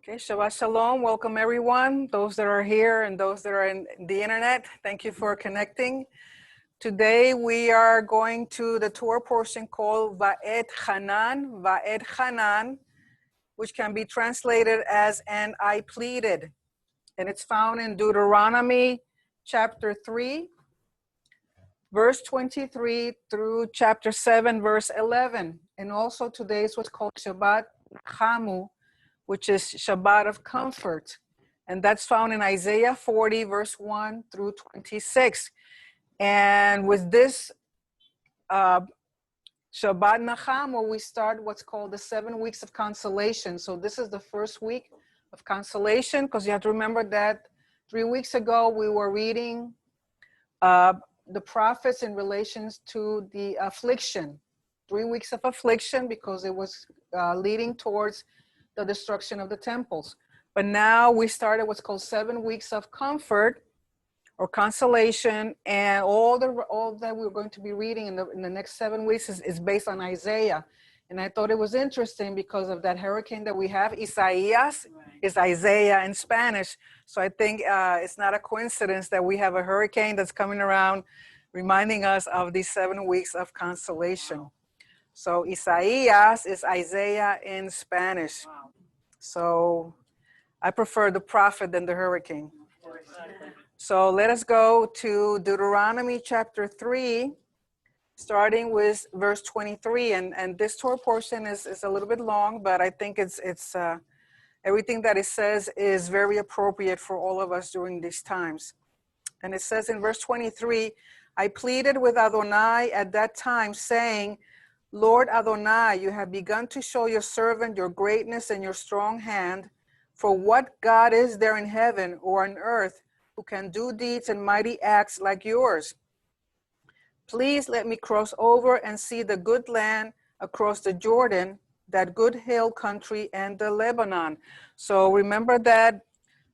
Okay, Shabbat Shalom. Welcome everyone, those that are here and those that are in the internet. Thank you for connecting. Today we are going to the Torah portion called Vaetchanan, which can be translated as "and I pleaded." And it's found in Deuteronomy chapter 3, verse 23 through chapter 7, verse 11. And also today is what's called Shabbat Chamu, which is Shabbat of comfort. And that's found in Isaiah 40, verse 1 through 26. And with this Shabbat Nachamu, we start what's called the 7 weeks of consolation. So this is the first week of consolation, because you have to remember that 3 weeks ago we were reading the prophets in relations to the affliction. 3 weeks of affliction, because it was leading towards the destruction of the temples. But now we started what's called 7 weeks of comfort or consolation, and all that we're going to be reading in the next 7 weeks is based on Isaiah. And I thought it was interesting because of that hurricane that we have. Isaías is Isaiah in Spanish. So I think it's not a coincidence that we have a hurricane that's coming around reminding us of these 7 weeks of consolation. So Isaías is Isaiah in Spanish. So I prefer the prophet than the hurricane. So let us go to Deuteronomy chapter 3, starting with verse 23. And this Torah portion is a little bit long, but I think it's everything that it says is very appropriate for all of us during these times. And it says in verse 23, I pleaded with Adonai at that time, saying, Lord Adonai, you have begun to show your servant your greatness and your strong hand. For what God is there in heaven or on earth who can do deeds and mighty acts like yours? Please let me cross over and see the good land across the Jordan, that good hill country and the Lebanon. So remember that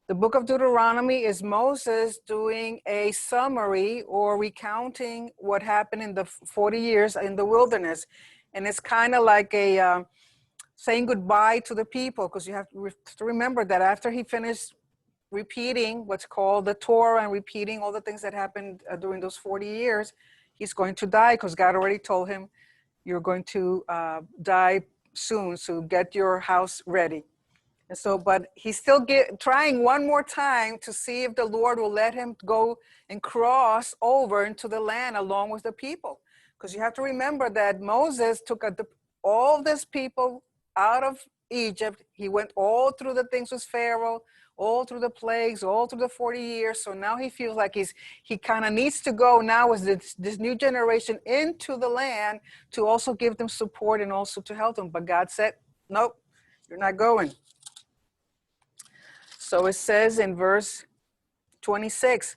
the book of Deuteronomy is Moses doing a summary or recounting what happened in the 40 years in the wilderness. And it's kind of like a saying goodbye to the people, because you have to remember that after he finished repeating what's called the Torah and repeating all the things that happened during those 40 years, he's going to die, because God already told him, you're going to die soon, so get your house ready. And so, but he's still trying one more time to see if the Lord will let him go and cross over into the land along with the people. Because you have to remember that Moses took all these people out of Egypt. He went all through the things with Pharaoh, all through the plagues, all through the 40 years. So now he feels like he kind of needs to go now with this new generation into the land to also give them support and also to help them. But God said, nope, you're not going. So it says in verse 26,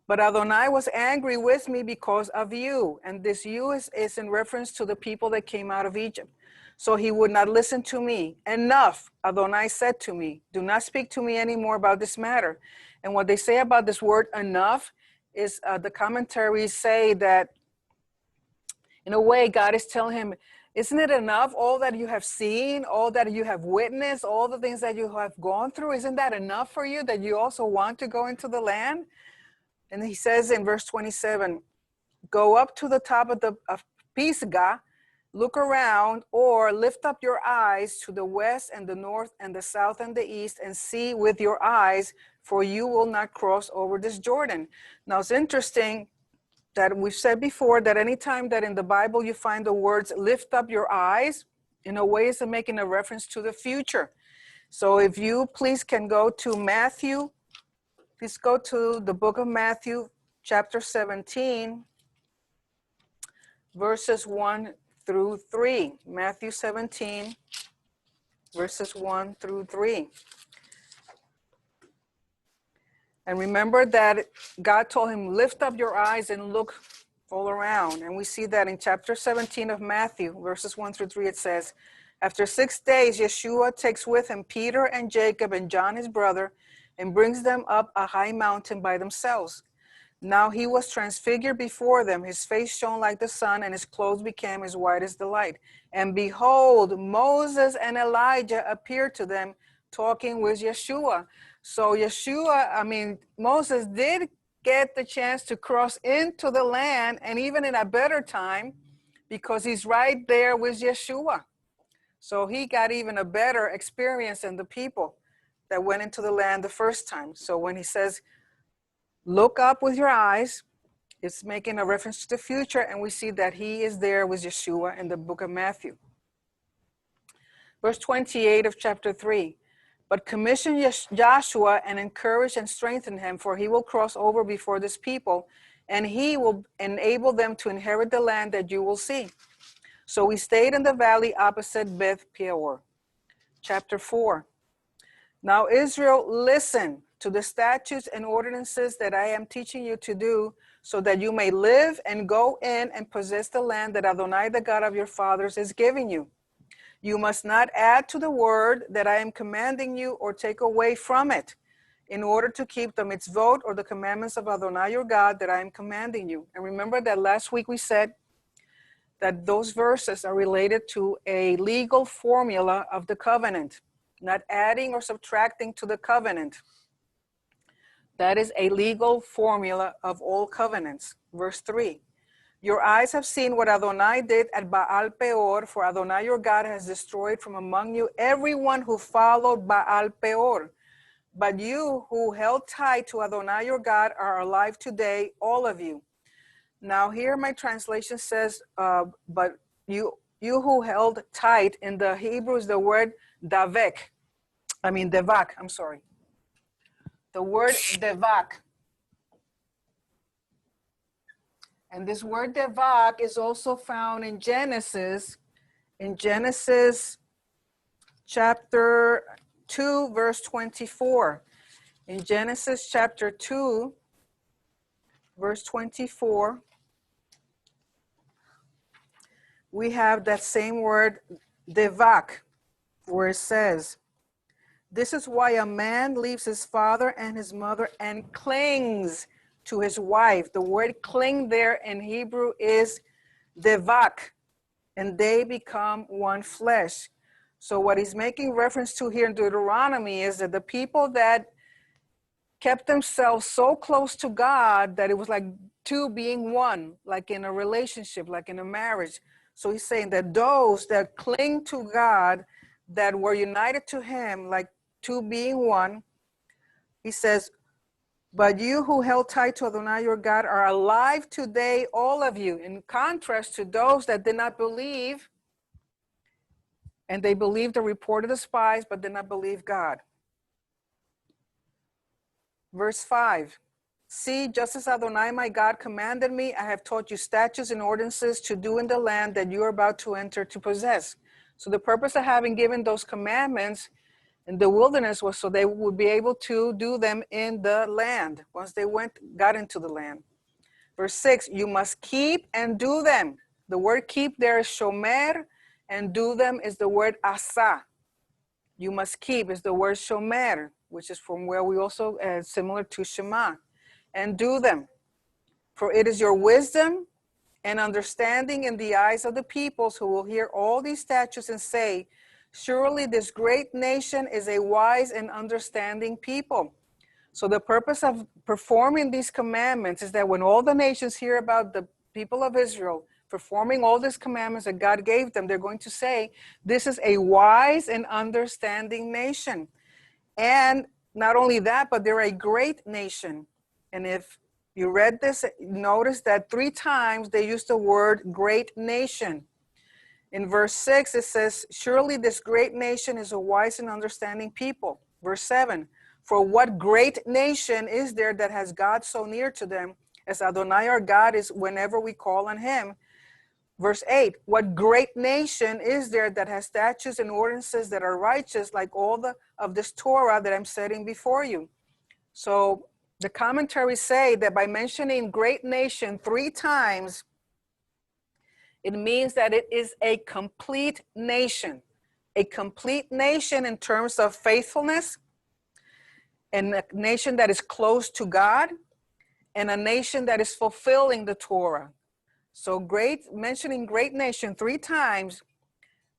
but Adonai was angry with me because of you. And this you is in reference to the people that came out of Egypt. So he would not listen to me. Enough, Adonai said to me, do not speak to me anymore about this matter. And what they say about this word enough is the commentaries say that in a way God is telling him, isn't it enough, all that you have seen, all that you have witnessed, all the things that you have gone through? Isn't that enough for you that you also want to go into the land? And he says in verse 27, go up to the top of Pisgah, look around, or lift up your eyes to the west and the north and the south and the east, and see with your eyes, for you will not cross over this Jordan. Now it's interesting that we've said before that anytime that in the Bible you find the words lift up your eyes, in a way it's making a reference to the future. So if you please can go to Matthew, please go to the book of Matthew, chapter 17, verses 1 through 3. Matthew 17, verses 1 through 3. And remember that God told him, lift up your eyes and look all around. And we see that in chapter 17 of Matthew, verses 1 through 3, it says, after 6 days, Yeshua takes with him Peter and Jacob and John, his brother, and brings them up a high mountain by themselves. Now he was transfigured before them. His face shone like the sun, and his clothes became as white as the light. And behold, Moses and Elijah appeared to them, talking with Yeshua. So Moses did get the chance to cross into the land, and even in a better time, because he's right there with Yeshua. So he got even a better experience than the people that went into the land the first time. So when he says, look up with your eyes, it's making a reference to the future, and we see that he is there with Yeshua in the book of Matthew. Verse 28 of chapter 3. But commission Joshua and encourage and strengthen him, for he will cross over before this people, and he will enable them to inherit the land that you will see. So we stayed in the valley opposite Beth Peor. Chapter 4. Now Israel, listen to the statutes and ordinances that I am teaching you to do, so that you may live and go in and possess the land that Adonai, the God of your fathers, is giving you. You must not add to the word that I am commanding you or take away from it, in order to keep the mitzvot or the commandments of Adonai your God that I am commanding you. And remember that last week we said that those verses are related to a legal formula of the covenant, not adding or subtracting to the covenant. That is a legal formula of all covenants. Verse 3. Your eyes have seen what Adonai did at Baal Peor, for Adonai your God has destroyed from among you everyone who followed Baal Peor. But you who held tight to Adonai your God are alive today, all of you. Now here my translation says, but you who held tight, in the Hebrew is the word devak. I'm sorry. The word devak. And this word devak is also found in Genesis chapter 2, verse 24. In Genesis chapter 2, verse 24, we have that same word devak, where it says, this is why a man leaves his father and his mother and clings to his wife. The word cling there in Hebrew is devak, and they become one flesh. So what he's making reference to here in Deuteronomy is that the people that kept themselves so close to God that it was like two being one, like in a relationship, like in a marriage. So he's saying that those that cling to God, that were united to him, like two being one, he says, but you who held tight to Adonai your God are alive today, all of you, in contrast to those that did not believe, and they believed the report of the spies, but did not believe God. Verse 5, see, just as Adonai my God commanded me, I have taught you statutes and ordinances to do in the land that you are about to enter to possess. So the purpose of having given those commandments in the wilderness was so they would be able to do them in the land once they got into the land. Verse 6, you must keep and do them. The word keep there is shomer, and do them is the word asa. You must keep is the word shomer, which is from where we also similar to Shema, and do them. For it is your wisdom and understanding in the eyes of the peoples who will hear all these statutes and say, surely this great nation is a wise and understanding people. So the purpose of performing these commandments is that when all the nations hear about the people of Israel performing all these commandments that God gave them, they're going to say, this is a wise and understanding nation. And not only that, but they're a great nation. And if you read this, notice that 3 times they used the word great nation. In verse 6, it says, surely this great nation is a wise and understanding people. Verse 7, for what great nation is there that has God so near to them as Adonai our God is whenever we call on him? Verse 8, what great nation is there that has statutes and ordinances that are righteous like all of this Torah that I'm setting before you? So the commentaries say that by mentioning great nation 3 times, it means that it is a complete nation in terms of faithfulness, and a nation that is close to God, and a nation that is fulfilling the Torah. So mentioning great nation 3 times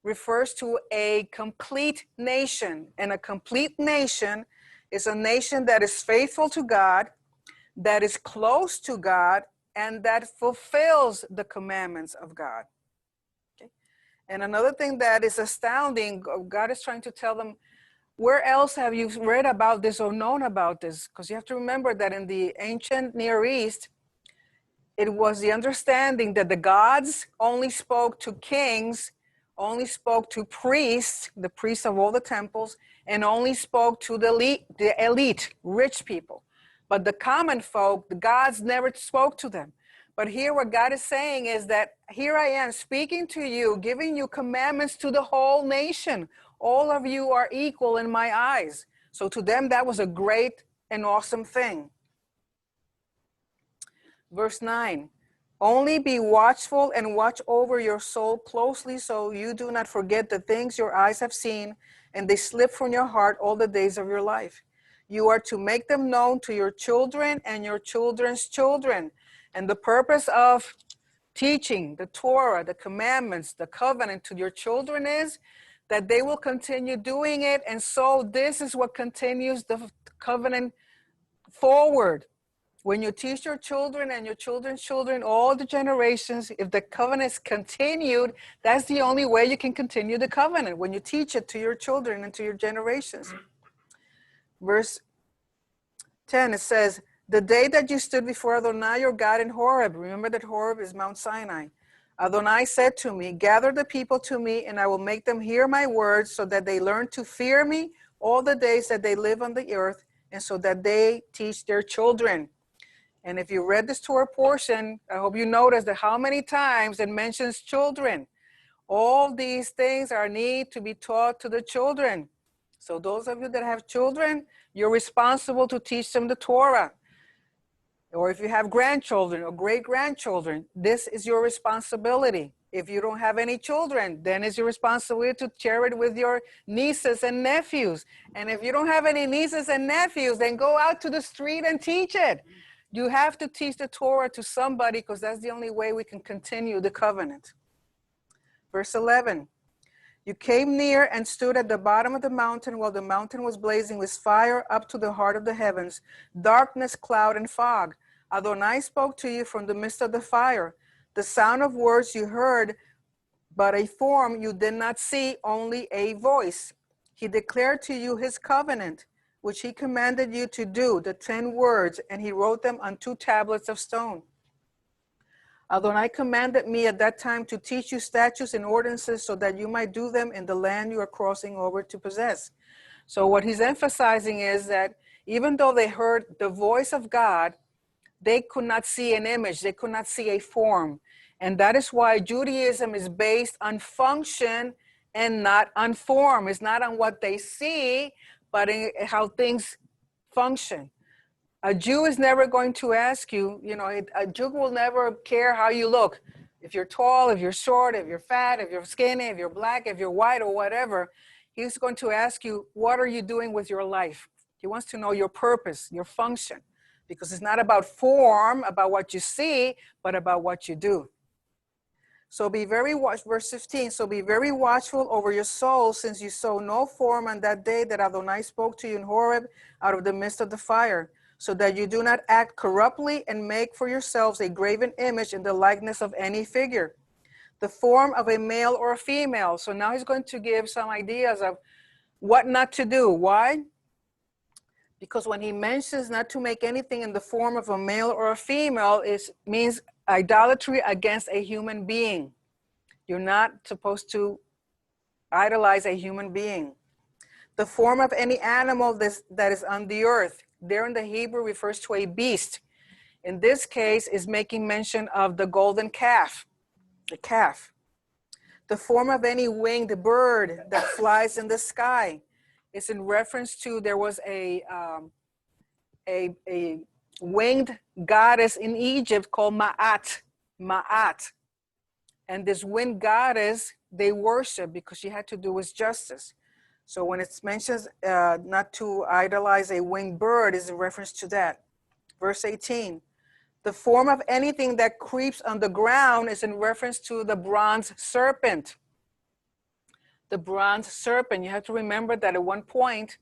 refers to a complete nation. And a complete nation is a nation that is faithful to God, that is close to God, and that fulfills the commandments of God. Okay? And another thing that is astounding, God is trying to tell them, where else have you read about this or known about this? Because you have to remember that in the ancient Near East, it was the understanding that the gods only spoke to kings, only spoke to priests, the priests of all the temples, and only spoke to the elite, rich people. But the common folk, the gods never spoke to them. But here what God is saying is that here I am speaking to you, giving you commandments to the whole nation. All of you are equal in my eyes. So to them, that was a great and awesome thing. Verse 9, only be watchful and watch over your soul closely so you do not forget the things your eyes have seen and they slip from your heart all the days of your life. You are to make them known to your children and your children's children. And the purpose of teaching the Torah, the commandments, the covenant to your children is that they will continue doing it. And so this is what continues the covenant forward. When you teach your children and your children's children, all the generations, if the covenant is continued, that's the only way you can continue the covenant, when you teach it to your children and to your generations. Verse 10, it says, the day that you stood before Adonai your God in Horeb, remember that Horeb is Mount Sinai. Adonai said to me, gather the people to me and I will make them hear my words so that they learn to fear me all the days that they live on the earth and so that they teach their children. And if you read this Torah portion, I hope you noticed that how many times it mentions children. All these things are need to be taught to the children. So those of you that have children, you're responsible to teach them the Torah. Or if you have grandchildren or great-grandchildren, this is your responsibility. If you don't have any children, then it's your responsibility to share it with your nieces and nephews. And if you don't have any nieces and nephews, then go out to the street and teach it. You have to teach the Torah to somebody because that's the only way we can continue the covenant. Verse 11, you came near and stood at the bottom of the mountain while the mountain was blazing with fire up to the heart of the heavens, darkness, cloud, and fog. Adonai spoke to you from the midst of the fire. The sound of words you heard, but a form you did not see, only a voice. He declared to you his covenant, which he commanded you to do, the 10 words, and he wrote them on 2 tablets of stone. Adonai commanded me at that time to teach you statutes and ordinances so that you might do them in the land you are crossing over to possess. So what he's emphasizing is that even though they heard the voice of God, they could not see an image, they could not see a form. And that is why Judaism is based on function and not on form. It's not on what they see, but in how things function. A Jew is never going to ask you, a Jew will never care how you look. If you're tall, if you're short, if you're fat, if you're skinny, if you're black, if you're white or whatever, he's going to ask you, what are you doing with your life? He wants to know your purpose, your function, because it's not about form, about what you see, but about what you do. So be very verse 15, so be very watchful over your soul, since you saw no form on that day that Adonai spoke to you in Horeb out of the midst of the fire, so that you do not act corruptly and make for yourselves a graven image in the likeness of any figure, the form of a male or a female. So now he's going to give some ideas of what not to do. Why? Because when he mentions not to make anything in the form of a male or a female, it means idolatry against a human being. You're not supposed to idolize a human being. The form of any animal that is on the earth. There in the Hebrew refers to a beast. In this case is making mention of the golden calf, the calf. The form of any winged bird that flies in the sky. It's in reference to, there was a winged goddess in Egypt called Ma'at. And this winged goddess, they worship because she had to do with justice. So when it mentions not to idolize a winged bird, is in reference to that. Verse 18, the form of anything that creeps on the ground is in reference to the bronze serpent. the bronze serpent. You have to remember that at one point,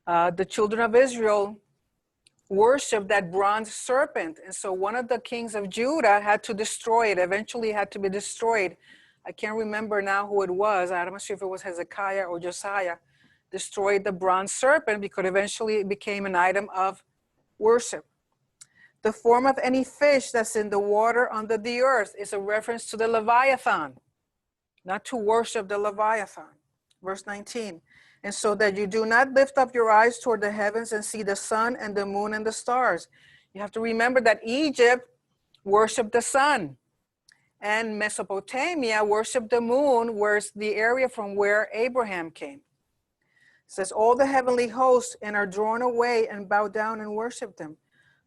the children of Israel worshiped that bronze serpent. And so one of the kings of Judah had to destroy it. Eventually it had to be destroyed. I can't remember now who it was. I'm not sure if it was Hezekiah or Josiah. Destroyed the bronze serpent because eventually it became an item of worship. The form of any fish that's in the water under the earth is a reference to the Leviathan, not to worship the Leviathan. Verse 19. And so that you do not lift up your eyes toward the heavens and see the sun and the moon and the stars. You have to remember that Egypt worshiped the sun, and Mesopotamia worshiped the moon, where's the area from where Abraham came. It says, all the heavenly hosts and are drawn away and bow down and worship them.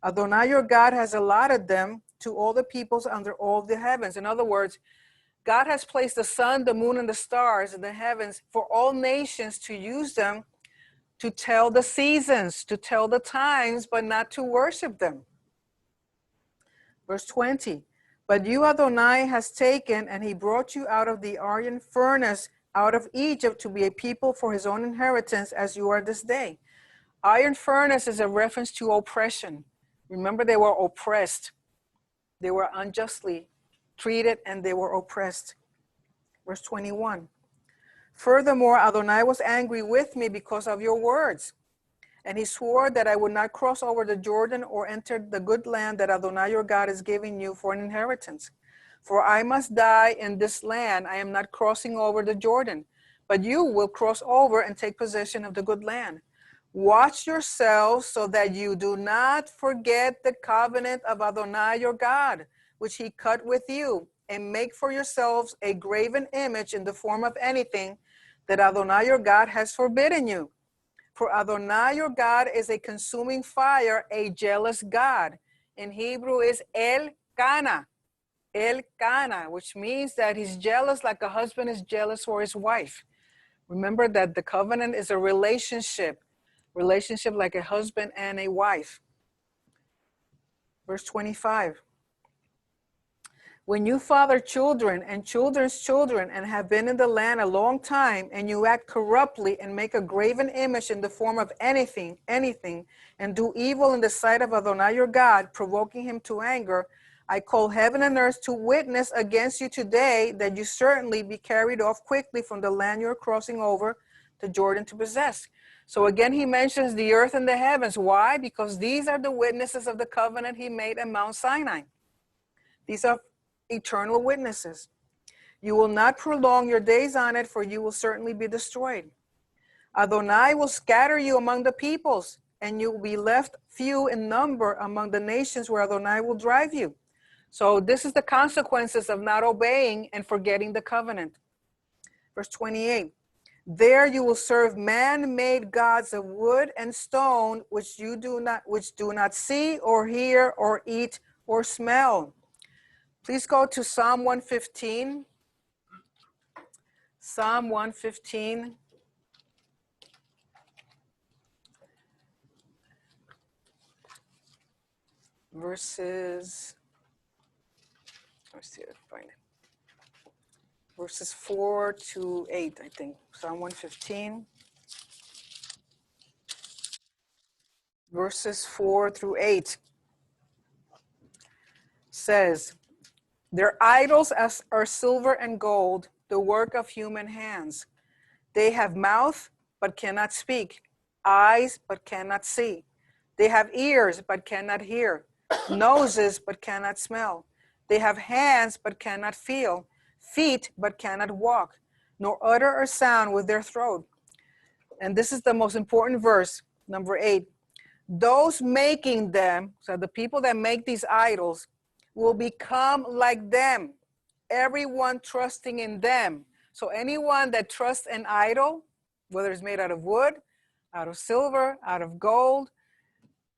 Adonai your God has allotted them to all the peoples under all the heavens. In other words, God has placed the sun, the moon, and the stars in the heavens for all nations to use them to tell the seasons, to tell the times, but not to worship them. Verse 20, but you, Adonai, has taken, and he brought you out of the iron furnace, out of Egypt, to be a people for his own inheritance, as you are this day. Iron furnace is a reference to oppression. Remember, they were oppressed. They were unjustly treated and they were oppressed. Verse 21. Furthermore, Adonai was angry with me because of your words. And he swore that I would not cross over the Jordan or enter the good land that Adonai your God is giving you for an inheritance. For I must die in this land. I am not crossing over the Jordan, but you will cross over and take possession of the good land. Watch yourselves so that you do not forget the covenant of Adonai your God, which he cut with you, and make for yourselves a graven image in the form of anything that Adonai your God has forbidden you. For Adonai your God is a consuming fire, a jealous God. In Hebrew is El-Kana, which means that he's jealous like a husband is jealous for his wife. Remember that the covenant is a relationship like a husband and a wife. Verse 25. When you father children and children's children and have been in the land a long time, and you act corruptly and make a graven image in the form of anything, and do evil in the sight of Adonai your God, provoking him to anger, I call heaven and earth to witness against you today that you certainly be carried off quickly from the land you're crossing over the Jordan to possess. So again, he mentions the earth and the heavens. Why? Because these are the witnesses of the covenant he made at Mount Sinai. These are eternal witnesses. You will not prolong your days on it, for you will certainly be destroyed. Adonai will scatter you among the peoples, and you will be left few in number among the nations where Adonai will drive you. So this is the consequences of not obeying and forgetting the covenant. Verse 28. There you will serve man-made gods of wood and stone, which do not see or hear or eat or smell. Please go to Psalm 115. Psalm 115. Verses, let's see if I can find it. Verses 4 to 8, I think. Psalm 115. Verses 4 through 8 says, their idols are silver and gold, the work of human hands. They have mouth, but cannot speak, eyes, but cannot see. They have ears, but cannot hear, noses, but cannot smell. They have hands, but cannot feel, feet, but cannot walk, nor utter a sound with their throat. And this is the most important verse, number 8. Those making them, so the people that make these idols, will become like them, everyone trusting in them. So anyone that trusts an idol, whether it's made out of wood, out of silver, out of gold,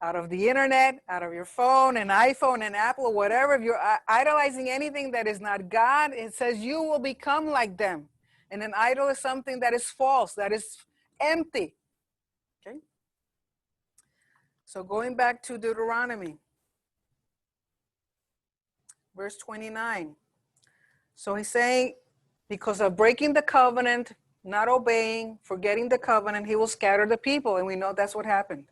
out of the internet, out of your phone, an iPhone, an Apple, whatever, if you're idolizing anything that is not God, it says you will become like them. And an idol is something that is false, that is empty. Okay? So going back to Deuteronomy, verse 29. So he's saying, because of breaking the covenant, not obeying, forgetting the covenant, he will scatter the people. And we know that's what happened.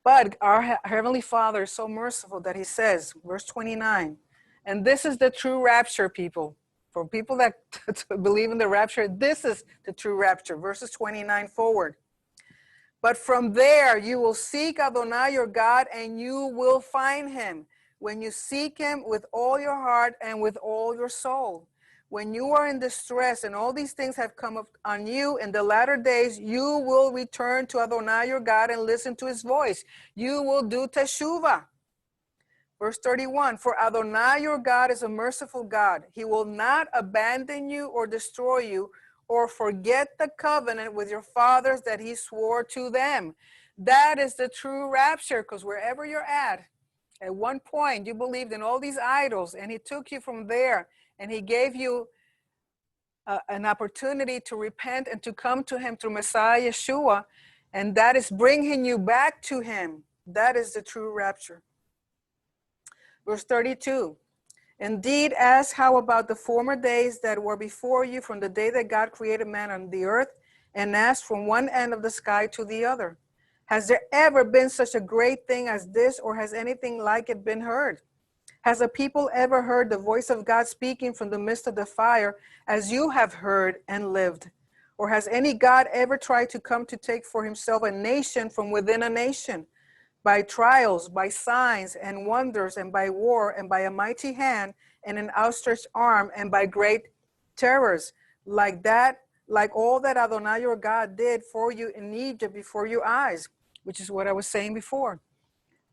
But our Heavenly Father is so merciful that he says, verse 29, and this is the true rapture, people. For people that believe in the rapture, this is the true rapture. Verses 29 forward. But from there you will seek Adonai your God, and you will find him when you seek him with all your heart and with all your soul. When you are in distress and all these things have come up on you in the latter days, you will return to Adonai your God and listen to his voice. You will do teshuvah. Verse 31, for Adonai your God is a merciful God. He will not abandon you or destroy you or forget the covenant with your fathers that he swore to them. That is the true rapture, because wherever you're at one point you believed in all these idols, and he took you from there, and he gave you an opportunity to repent and to come to him through Messiah Yeshua, and that is bringing you back to him. That is the true rapture. Verse 32, indeed, ask how about the former days that were before you, from the day that God created man on the earth, and asked from one end of the sky to the other. Has there ever been such a great thing as this, or has anything like it been heard? Has a people ever heard the voice of God speaking from the midst of the fire, as you have heard and lived? Or has any God ever tried to come to take for himself a nation from within a nation? By trials, by signs and wonders, and by war, and by a mighty hand, and an outstretched arm, and by great terrors, like all that Adonai your God did for you in Egypt before your eyes, which is what I was saying before.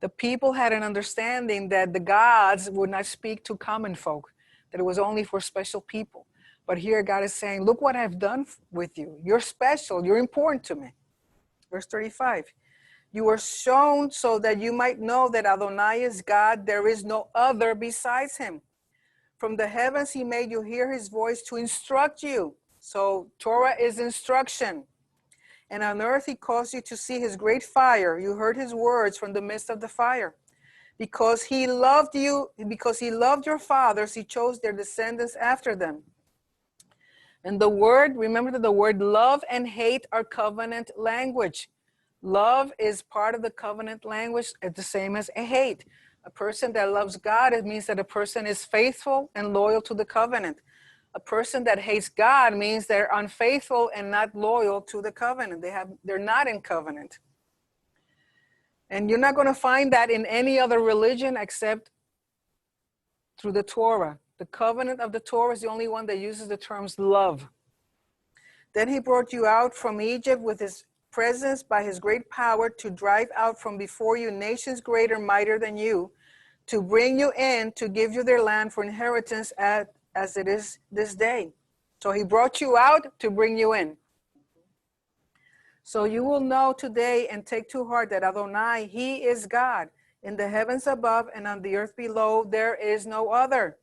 The people had an understanding that the gods would not speak to common folk, that it was only for special people. But here God is saying, look what I've done with you. You're special. You're important to me. Verse 35. You were shown so that you might know that Adonai is God. There is no other besides him. From the heavens he made you hear his voice to instruct you. So Torah is instruction. And on earth he caused you to see his great fire. You heard his words from the midst of the fire. Because he loved you, because he loved your fathers, he chose their descendants after them. And the word, remember that the word love and hate are covenant language. Love is part of the covenant language, the same as a hate. A person that loves God, it means that a person is faithful and loyal to the covenant. A person that hates God means they're unfaithful and not loyal to the covenant. They're not in covenant. And you're not going to find that in any other religion except through the Torah. The covenant of the Torah is the only one that uses the terms love. Then he brought you out from Egypt with his presence by his great power, to drive out from before you nations greater, mightier than you, to bring you in, to give you their land for inheritance as it is this day. So he brought you out to bring you in. So you will know today and take to heart that Adonai, he is God. In the heavens above and on the earth below, there is no other.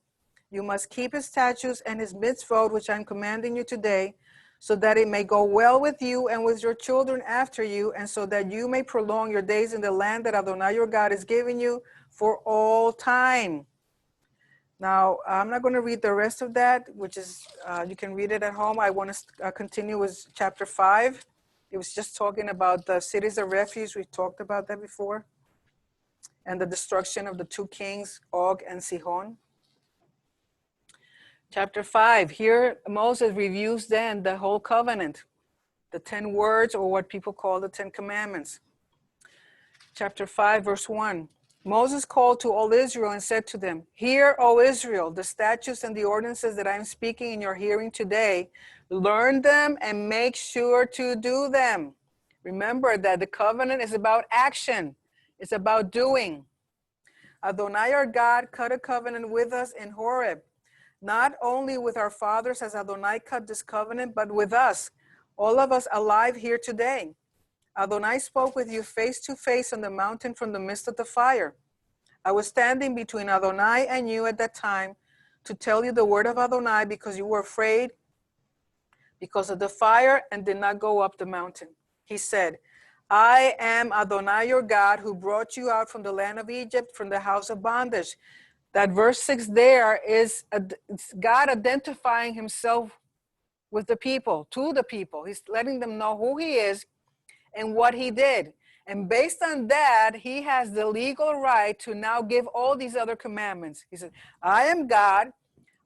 You must keep his statutes and his mitzvot, which I'm commanding you today, so that it may go well with you and with your children after you, and so that you may prolong your days in the land that Adonai your God is giving you for all time. Now, I'm not going to read the rest of that, which is, you can read it at home. I want to continue with chapter 5. It was just talking about the cities of refuge. We talked about that before. And the destruction of the two kings, Og and Sihon. Chapter 5, here Moses reviews then the whole covenant, the 10 words, or what people call the 10 commandments. Chapter 5, verse 1. Moses called to all Israel and said to them, hear, O Israel, the statutes and the ordinances that I am speaking in your hearing today. Learn them and make sure to do them. Remember that the covenant is about action. It's about doing. Adonai our God cut a covenant with us in Horeb. Not only with our fathers has Adonai cut this covenant, but with us, all of us alive here today. Adonai spoke with you face to face on the mountain from the midst of the fire. I was standing between Adonai and you at that time to tell you the word of Adonai, because you were afraid because of the fire and did not go up the mountain. He said, I am Adonai your God, who brought you out from the land of Egypt, from the house of bondage. That verse 6 there is it's God identifying himself with the people, to the people. He's letting them know who he is and what he did. And based on that, he has the legal right to now give all these other commandments. He said, I am God.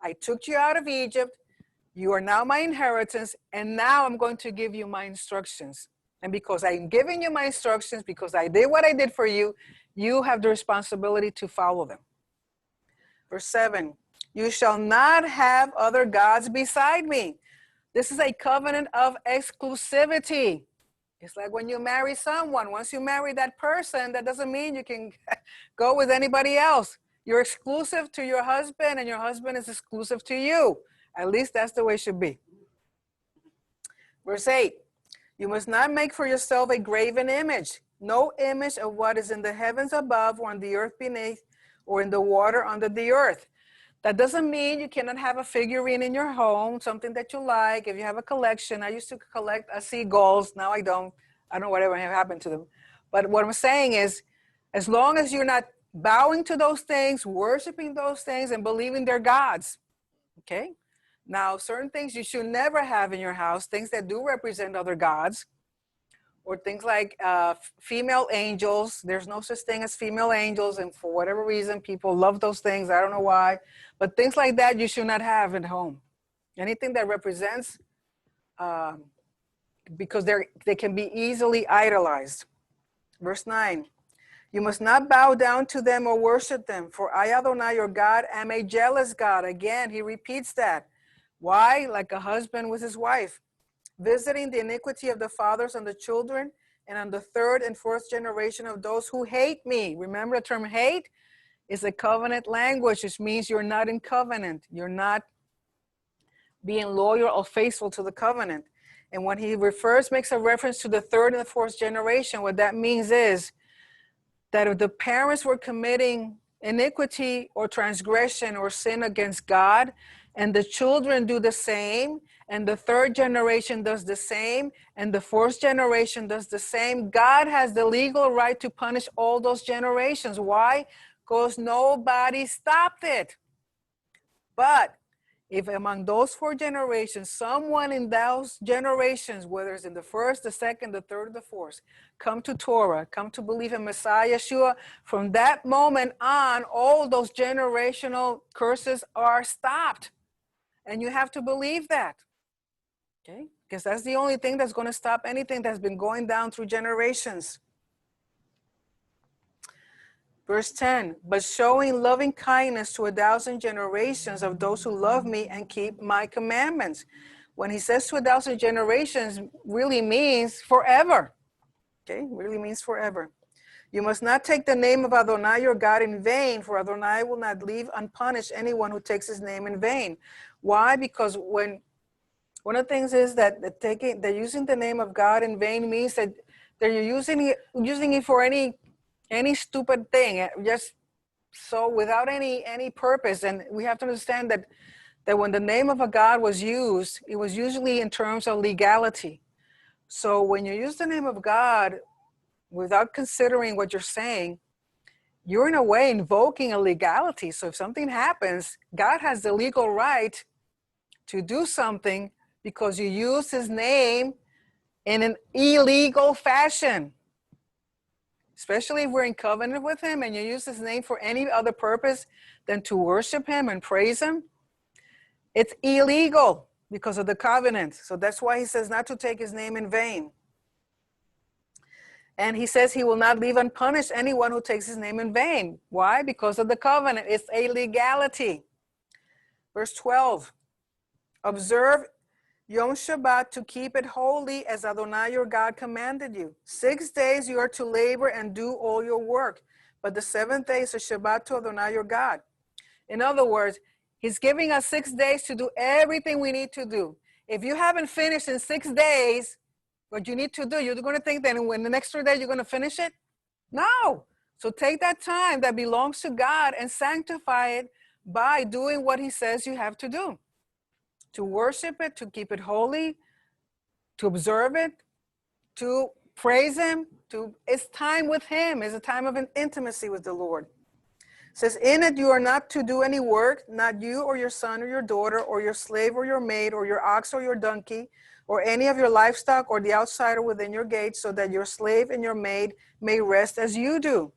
I took you out of Egypt. You are now my inheritance. And now I'm going to give you my instructions. And because I'm giving you my instructions, because I did what I did for you, you have the responsibility to follow them. Verse 7, you shall not have other gods beside me. This is a covenant of exclusivity. It's like when you marry someone. Once you marry that person, that doesn't mean you can go with anybody else. You're exclusive to your husband, and your husband is exclusive to you. At least that's the way it should be. Verse 8, you must not make for yourself a graven image, no image of what is in the heavens above, or on the earth beneath, or in the water under the earth. That doesn't mean you cannot have a figurine in your home, something that you like. If you have a collection, I used to collect seagulls. Now I don't. I don't know whatever happened to them. But what I'm saying is, as long as you're not bowing to those things, worshiping those things, and believing they're gods, okay? Now, certain things you should never have in your house, things that do represent other gods, or things like female angels. There's no such thing as female angels, and for whatever reason, people love those things. I don't know why, but things like that you should not have at home. Anything that represents, because they can be easily idolized. Verse 9, you must not bow down to them or worship them, for I, Adonai, your God, am a jealous God. Again, he repeats that. Why? Like a husband with his wife, visiting the iniquity of the fathers on the children, and on the third and fourth generation of those who hate me. Remember, the term hate is a covenant language, which means you're not in covenant. You're not being loyal or faithful to the covenant. And when he makes a reference to the third and the fourth generation, what that means is that if the parents were committing iniquity or transgression or sin against God, and the children do the same, and the third generation does the same, and the fourth generation does the same, God has the legal right to punish all those generations. Why? Because nobody stopped it. But if among those four generations, someone in those generations, whether it's in the first, the second, the third, or the fourth, come to Torah, come to believe in Messiah Yeshua, from that moment on, all those generational curses are stopped. And you have to believe that, okay? Because that's the only thing that's going to stop anything that's been going down through generations. Verse 10, but showing loving kindness to 1,000 generations of those who love me and keep my commandments. When he says to 1,000 generations, really means forever. Okay, really means forever. You must not take the name of Adonai your God in vain, for Adonai will not leave unpunished anyone who takes his name in vain. Why? Because one of the things is that they're using the name of God in vain means that they're using it for any stupid thing, just so without any purpose. And we have to understand that when the name of a God was used, it was usually in terms of legality. So when you use the name of God without considering what you're saying, you're in a way invoking a legality. So if something happens, God has the legal right to do something because you use his name in an illegal fashion. Especially if we're in covenant with him and you use his name for any other purpose than to worship him and praise him, it's illegal because of the covenant. So that's why he says not to take his name in vain. And he says he will not leave unpunished anyone who takes his name in vain. Why? Because of the covenant. It's a legality. Verse 12, observe Yom Shabbat to keep it holy as Adonai your God commanded you. 6 days you are to labor and do all your work, but the seventh day is a Shabbat to Adonai your God. In other words, he's giving us 6 days to do everything we need to do. If you haven't finished in 6 days what you need to do, you're going to think that in the next 3 days you're going to finish it? No. So take that time that belongs to God and sanctify it by doing what he says you have to do. To worship it, to keep it holy, to observe it, to praise him, it's time with him. It's a time of an intimacy with the Lord. says, in it you are not to do any work, not you or your son or your daughter or your slave or your maid or your ox or your donkey or any of your livestock or the outsider within your gates, so that your slave and your maid may rest as you do.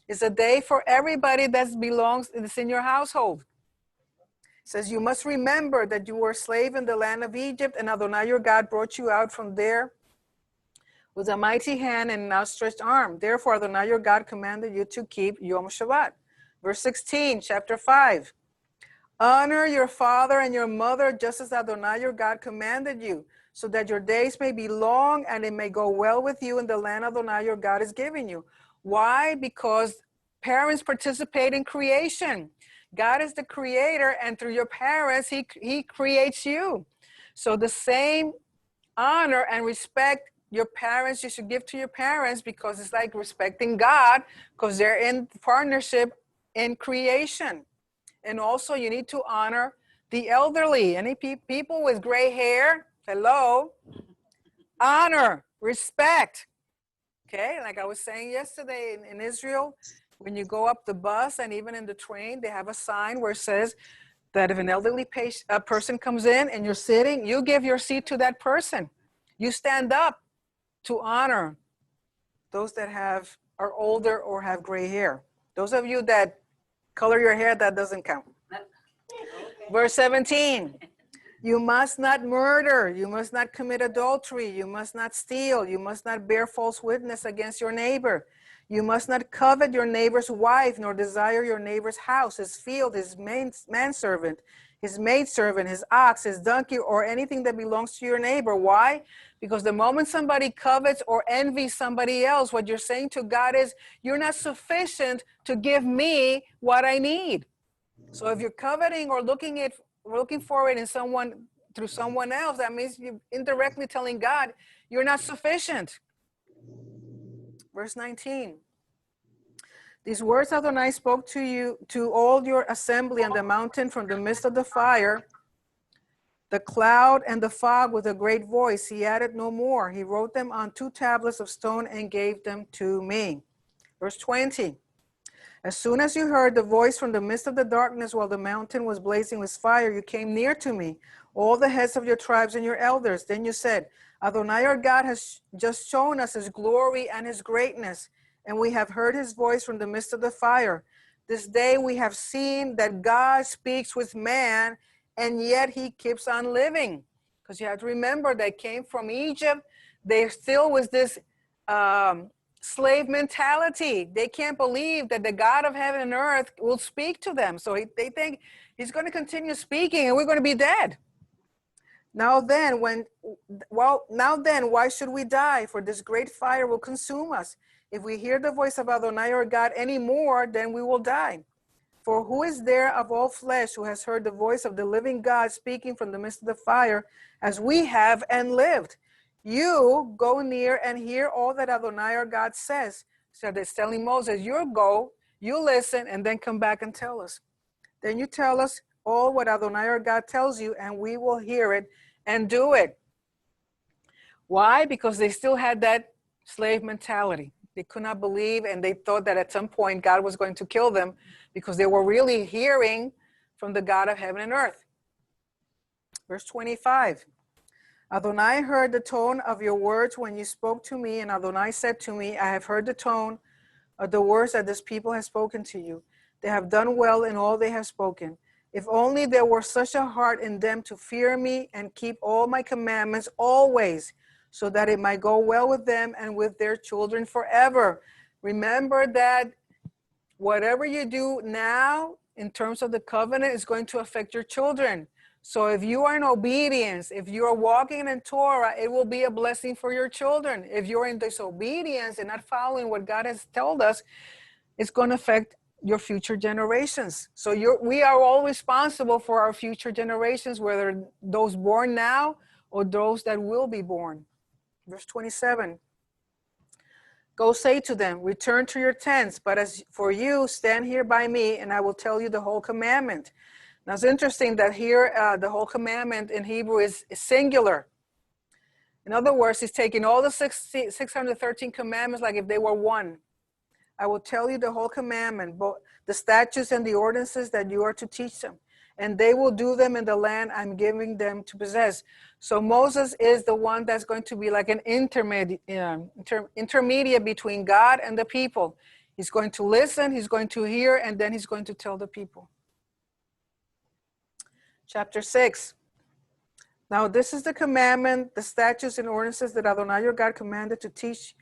It's a day for everybody that belongs, it's in your household. It says, you must remember that you were a slave in the land of Egypt, and Adonai your God brought you out from there with a mighty hand and an outstretched arm. Therefore, Adonai your God commanded you to keep Yom Shabbat. Verse 16, chapter 5. Honor your father and your mother, just as Adonai your God commanded you, so that your days may be long and it may go well with you in the land Adonai your God is giving you. Why? Because parents participate in creation. God is the creator, and through your parents, he creates you. So the same honor and respect your parents, you should give to your parents, because it's like respecting God, because they're in partnership in creation. And also you need to honor the elderly. Any people with gray hair, hello, honor, respect. Okay, like I was saying yesterday in Israel, when you go up the bus and even in the train, they have a sign where it says that if an elderly person comes in and you're sitting, you give your seat to that person. You stand up to honor those that are older or have gray hair. Those of you that color your hair, that doesn't count. Verse 17, you must not murder, you must not commit adultery, you must not steal, you must not bear false witness against your neighbor. You must not covet your neighbor's wife, nor desire your neighbor's house, his field, his manservant, his maidservant, his ox, his donkey, or anything that belongs to your neighbor. Why? Because the moment somebody covets or envies somebody else, what you're saying to God is, you're not sufficient to give me what I need. So if you're coveting or looking for it in someone, through someone else, that means you're indirectly telling God, you're not sufficient. Verse 19. These words Adonai spoke to you, to all your assembly on the mountain from the midst of the fire, the cloud and the fog with a great voice. He added no more. He wrote them on 2 tablets of stone and gave them to me. Verse 20. As soon as you heard the voice from the midst of the darkness while the mountain was blazing with fire, you came near to me, all the heads of your tribes and your elders. Then you said, Adonai our God has just shown us his glory and his greatness, and we have heard his voice from the midst of the fire. This day we have seen that God speaks with man, and yet he keeps on living. Because you have to remember, they came from Egypt. There still was this slave mentality. They can't believe that the God of heaven and earth will speak to them. So they think he's going to continue speaking and we're going to be dead. Now then, why should we die? For this great fire will consume us. If we hear the voice of Adonai our God anymore, then we will die. For who is there of all flesh who has heard the voice of the living God speaking from the midst of the fire, as we have and lived? You go near and hear all that Adonai our God says. So they're telling Moses, you go, you listen, and then come back and tell us. Then you tell us all what Adonai our God tells you, and we will hear it and do it. Why? Because they still had that slave mentality. They could not believe, and they thought that at some point God was going to kill them because they were really hearing from the God of heaven and earth. Verse 25. Adonai heard the tone of your words when you spoke to me, and Adonai said to me, I have heard the tone of the words that this people has spoken to you. They have done well in all they have spoken. If only there were such a heart in them to fear me and keep all my commandments always, so that it might go well with them and with their children forever. Remember that whatever you do now in terms of the covenant is going to affect your children. So if you are in obedience, if you are walking in Torah, it will be a blessing for your children. If you're in disobedience and not following what God has told us, it's going to affect your future generations. So we are all responsible for our future generations, whether those born now or those that will be born. Verse 27. Go say to them, return to your tents, but as for you, stand here by me, and I will tell you the whole commandment. Now it's interesting that here the whole commandment in Hebrew is singular. In other words, he's taking all the 613 commandments like if they were one. I will tell you the whole commandment, both the statutes and the ordinances that you are to teach them. And they will do them in the land I'm giving them to possess. So Moses is the one that's going to be like an intermediate between God and the people. He's going to listen, he's going to hear, and then he's going to tell the people. Chapter 6. Now this is the commandment, the statutes and ordinances that Adonai your God commanded to teach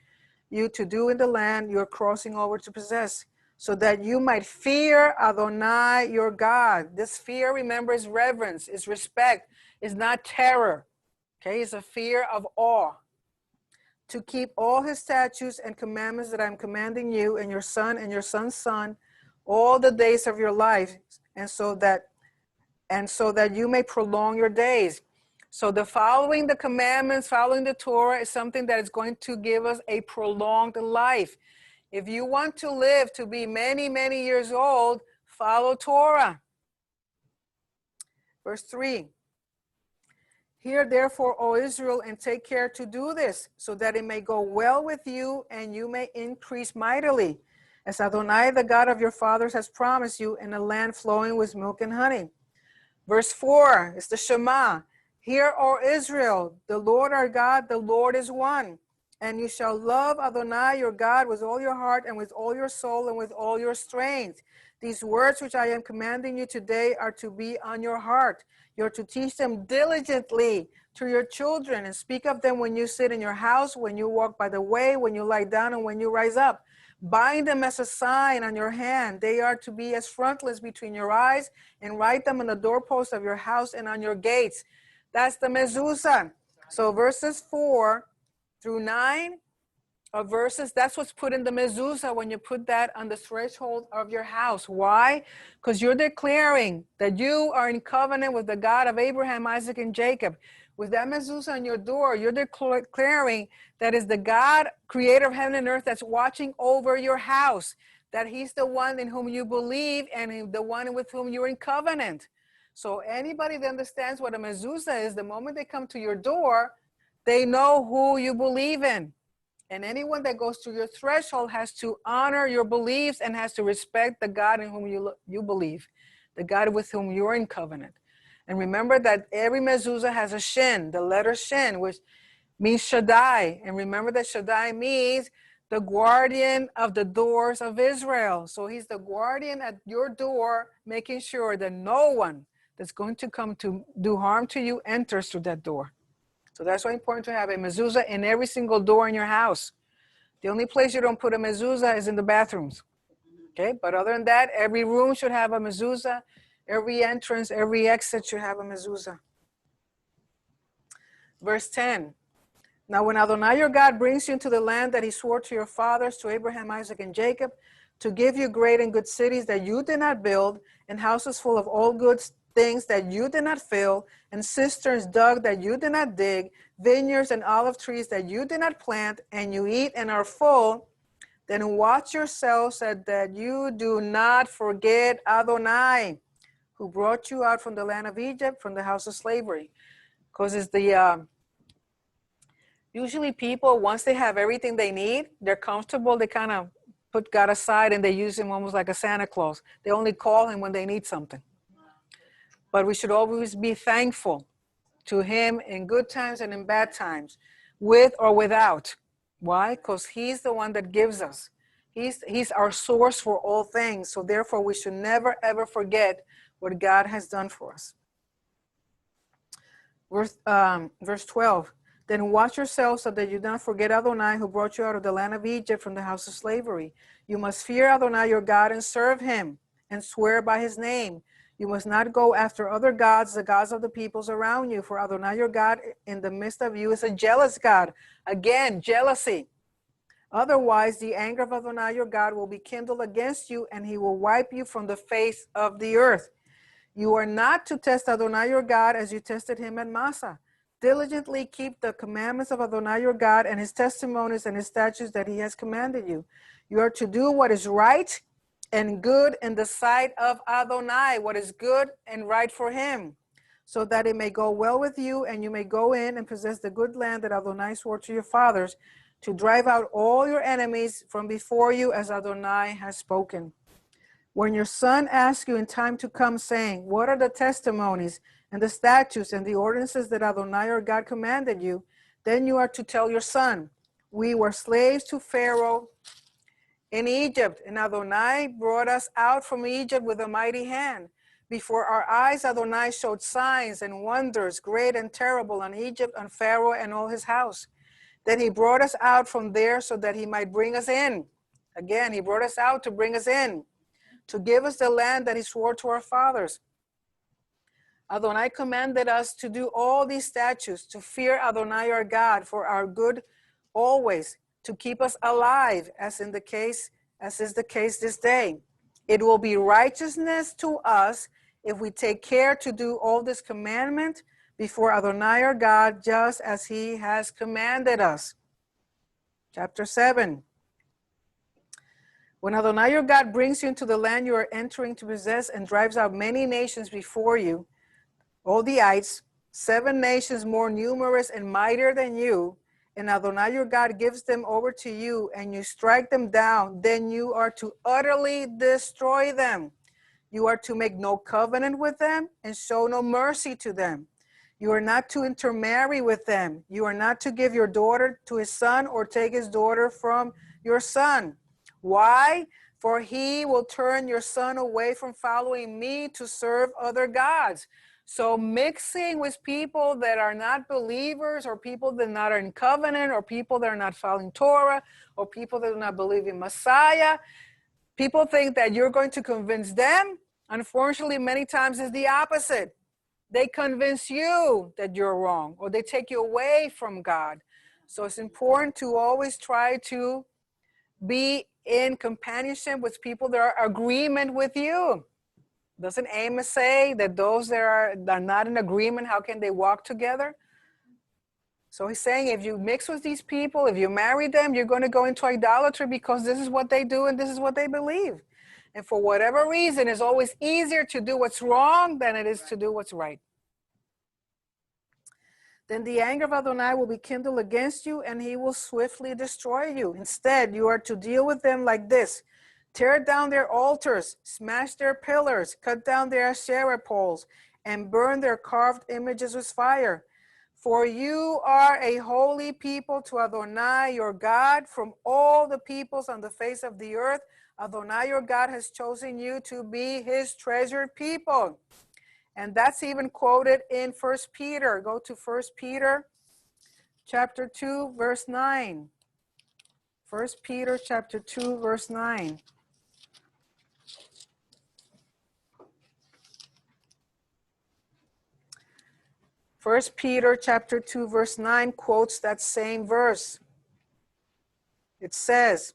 you to do in the land you are crossing over to possess, so that you might fear Adonai your God. This fear, remember, is reverence, is respect, is not terror. Okay, it's a fear of awe. To keep all his statutes and commandments that I'm commanding you and your son's son all the days of your life, and so that you may prolong your days. So following the commandments, following the Torah is something that is going to give us a prolonged life. If you want to live to be many, many years old, follow Torah. Verse 3. Hear therefore, O Israel, and take care to do this, so that it may go well with you and you may increase mightily, as Adonai, the God of your fathers, has promised you, in a land flowing with milk and honey. Verse 4 is the Shema. Hear, O Israel, the Lord our God, the Lord is one. And you shall love Adonai your God with all your heart and with all your soul and with all your strength. These words which I am commanding you today are to be on your heart. You're to teach them diligently to your children and speak of them when you sit in your house, when you walk by the way, when you lie down, and when you rise up. Bind them as a sign on your hand. They are to be as frontlets between your eyes, and write them on the doorposts of your house and on your gates. That's the mezuzah. So verses 4 through 9 of verses, that's what's put in the mezuzah when you put that on the threshold of your house. Why? Because you're declaring that you are in covenant with the God of Abraham, Isaac, and Jacob. With that mezuzah on your door, you're declaring that is the God, creator of heaven and earth, that's watching over your house, that he's the one in whom you believe and the one with whom you're in covenant. So anybody that understands what a mezuzah is, the moment they come to your door, they know who you believe in. And anyone that goes through your threshold has to honor your beliefs and has to respect the God in whom you believe, the God with whom you're in covenant. And remember that every mezuzah has a shin, the letter shin, which means Shaddai. And remember that Shaddai means the guardian of the doors of Israel. So he's the guardian at your door, making sure that no one that's going to come to do harm to you enters through that door. So that's why it's important to have a mezuzah in every single door in your house. The only place you don't put a mezuzah is in the bathrooms. Okay, but other than that, every room should have a mezuzah. Every entrance, every exit should have a mezuzah. Verse 10. Now when Adonai your God brings you into the land that he swore to your fathers, to Abraham, Isaac, and Jacob, to give you great and good cities that you did not build, and houses full of all good things that you did not fill, and cisterns dug that you did not dig, vineyards and olive trees that you did not plant, and you eat and are full, then watch yourselves so that you do not forget Adonai, who brought you out from the land of Egypt, from the house of slavery. Because it's usually people, once they have everything they need, they're comfortable, they kind of put God aside and they use him almost like a Santa Claus. They only call him when they need something. But we should always be thankful to him in good times and in bad times, with or without. Why? Because he's the one that gives us. He's our source for all things. So therefore, we should never, ever forget what God has done for us. Verse 12. Then watch yourselves so that you do not forget Adonai, who brought you out of the land of Egypt from the house of slavery. You must fear Adonai your God and serve him and swear by his name. You must not go after other gods, the gods of the peoples around you, for Adonai your God in the midst of you is a jealous God. Again, jealousy. Otherwise, the anger of Adonai your God will be kindled against you, and he will wipe you from the face of the earth. You are not to test Adonai your God as you tested him at Massah. Diligently keep the commandments of Adonai your God and his testimonies and his statutes that he has commanded you. You are to do what is right and good in the sight of Adonai, what is good and right for him, so that it may go well with you and you may go in and possess the good land that Adonai swore to your fathers to drive out all your enemies from before you, as Adonai has spoken. When your son asks you in time to come, saying, what are the testimonies and the statutes and the ordinances that Adonai your God commanded you, then you are to tell your son, we were slaves to Pharaoh in Egypt, and Adonai brought us out from Egypt with a mighty hand. Before our eyes, Adonai showed signs and wonders, great and terrible, on Egypt, on Pharaoh and all his house. Then he brought us out from there so that he might bring us in. Again, he brought us out to bring us in, to give us the land that he swore to our fathers. Adonai commanded us to do all these statutes, to fear Adonai our God for our good always, to keep us alive, as is the case this day. It will be righteousness to us if we take care to do all this commandment before Adonai our God, just as he has commanded us. Chapter 7. When Adonai your God brings you into the land you are entering to possess and drives out many nations before you, all the ites, 7 nations more numerous and mightier than you, and Adonai your God gives them over to you, and you strike them down, then you are to utterly destroy them. You are to make no covenant with them and show no mercy to them. You are not to intermarry with them. You are not to give your daughter to his son or take his daughter from your son. Why? For he will turn your son away from following me to serve other gods. So mixing with people that are not believers, or people that are not in covenant, or people that are not following Torah, or people that do not believe in Messiah, people think that you're going to convince them. Unfortunately, many times it's the opposite. They convince you that you're wrong, or they take you away from God. So it's important to always try to be in companionship with people that are in agreement with you. Doesn't Amos say that those that are not in agreement, how can they walk together? So he's saying if you mix with these people, if you marry them, you're going to go into idolatry, because this is what they do and this is what they believe. And for whatever reason, it's always easier to do what's wrong than it is to do what's right. Then the anger of Adonai will be kindled against you, and he will swiftly destroy you. Instead, you are to deal with them like this. Tear down their altars, smash their pillars, cut down their Asherah poles, and burn their carved images with fire. For you are a holy people to Adonai your God. From all the peoples on the face of the earth, Adonai your God has chosen you to be his treasured people. And that's even quoted in 1 Peter. Go to 1 Peter chapter 2, verse 9. 1 Peter chapter 2, verse 9. First Peter chapter 2, verse 9 quotes that same verse. It says,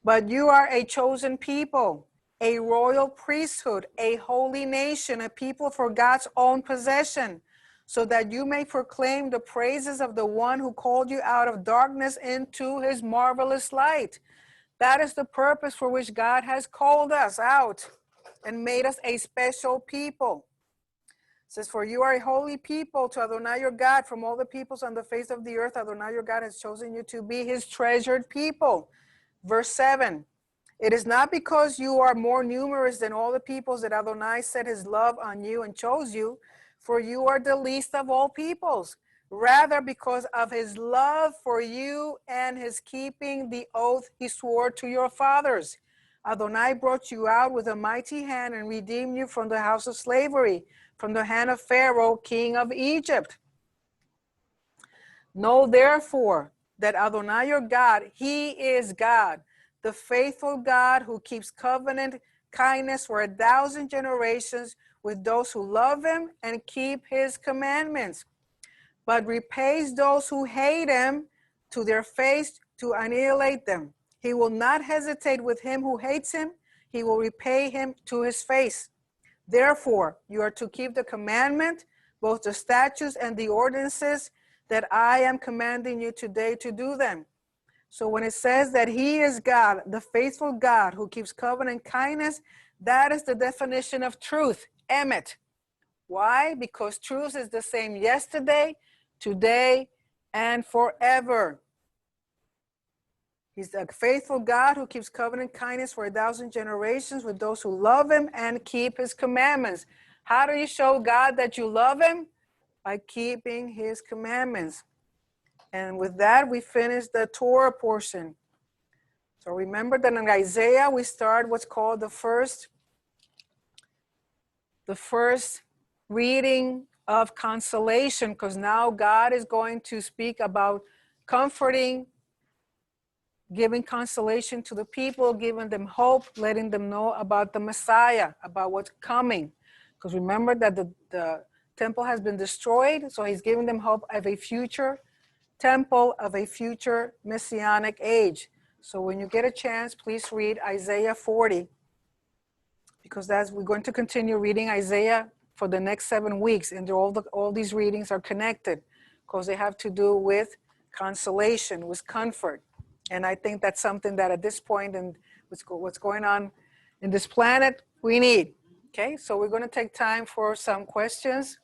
but you are a chosen people, a royal priesthood, a holy nation, a people for God's own possession, so that you may proclaim the praises of the one who called you out of darkness into his marvelous light. That is the purpose for which God has called us out and made us a special people. It says, for you are a holy people to Adonai your God. From all the peoples on the face of the earth, Adonai your God has chosen you to be his treasured people. Verse 7, it is not because you are more numerous than all the peoples that Adonai set his love on you and chose you, for you are the least of all peoples. Rather, because of his love for you and his keeping the oath he swore to your fathers. Adonai brought you out with a mighty hand and redeemed you from the house of slavery, from the hand of Pharaoh, king of Egypt. Know therefore that Adonai your God, he is God, the faithful God who keeps covenant kindness for 1,000 generations with those who love him and keep his commandments, but repays those who hate him to their face to annihilate them. He will not hesitate with him who hates him. He will repay him to his face. Therefore, you are to keep the commandment, both the statutes and the ordinances, that I am commanding you today to do them. So when it says that he is God, the faithful God who keeps covenant kindness, that is the definition of truth, emet. Why? Because truth is the same yesterday, today, and forever. He's a faithful God who keeps covenant kindness for 1,000 generations with those who love him and keep his commandments. How do you show God that you love him? By keeping his commandments. And with that, we finish the Torah portion. So remember that in Isaiah, we start what's called the first reading of consolation, because now God is going to speak about comforting, giving consolation to the people, giving them hope, letting them know about the Messiah, about what's coming. Because remember that the temple has been destroyed, so he's giving them hope of a future temple, of a future messianic age. So when you get a chance, please read Isaiah 40, because we're going to continue reading Isaiah for the next 7 weeks, and all these readings are connected because they have to do with consolation, with comfort. And I think that's something that at this point and what's going on in this planet, we need. Okay, so we're going to take time for some questions.